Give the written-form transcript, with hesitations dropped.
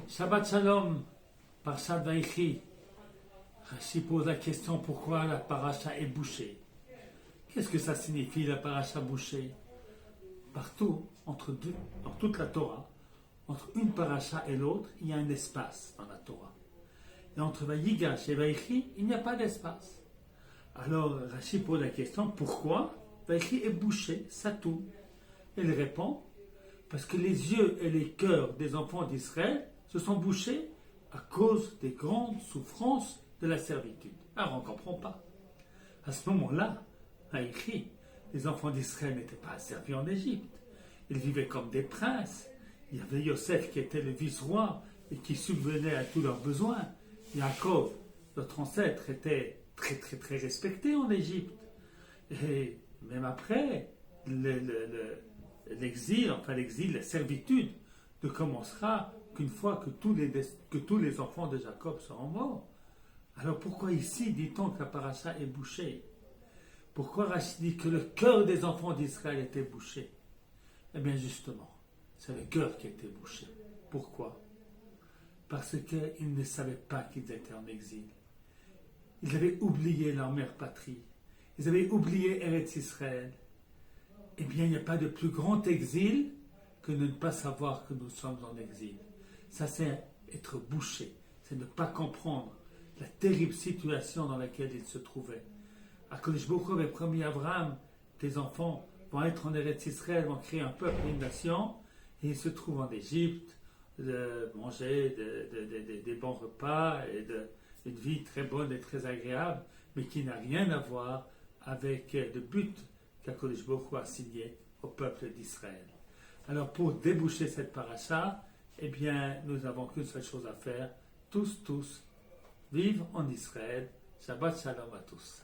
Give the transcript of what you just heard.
Shabbat Shalom, Parshat Vaïchi. Rashi pose la question pourquoi la paracha est bouchée. Qu'est-ce que ça signifie la paracha bouchée? Partout, dans toute la Torah, entre une paracha et l'autre, il y a un espace dans la Torah. Et entre Vaïgash et Vaïchi, il n'y a pas d'espace. Alors Rashi pose la question pourquoi Vaïchi est bouché, ça tout. Il répond parce que les yeux et les cœurs des enfants d'Israël se sont bouchés à cause des grandes souffrances de la servitude. Alors on ne comprend pas. À ce moment-là, Vaïchi, les enfants d'Israël n'étaient pas asservis en Égypte. Ils vivaient comme des princes. Il y avait Yosef qui était le vice-roi et qui subvenait à tous leurs besoins. Yaakov, notre ancêtre, était très respecté en Égypte. Et même après, l'exil, la servitude, ne commencera qu'une fois que tous les enfants de Jacob seront morts. Alors pourquoi ici dit-on que la paracha est bouchée? Pourquoi Rachid dit que le cœur des enfants d'Israël était bouché? Eh bien justement, c'est le cœur qui était bouché. Pourquoi? Parce qu'ils ne savaient pas qu'ils étaient en exil. Ils avaient oublié leur mère patrie. Ils avaient oublié Eretz Israël. Eh bien, il n'y a pas de plus grand exil que de ne pas savoir que nous sommes en exil. Ça, c'est être bouché. C'est ne pas comprendre la terrible situation dans laquelle ils se trouvaient. Akadosh Baruch Hu avait promis à Abraham, tes enfants vont être en Eretz Israël, vont créer un peuple et une nation, et ils se trouvent en Égypte, de manger des bons repas et une vie très bonne et très agréable, mais qui n'a rien à voir avec le but qu'Akadosh Baruch Hu a signé au peuple d'Israël. Alors pour déboucher cette paracha, eh bien, nous n'avons qu'une seule chose à faire, tous, vivre en Israël. Shabbat Shalom à tous.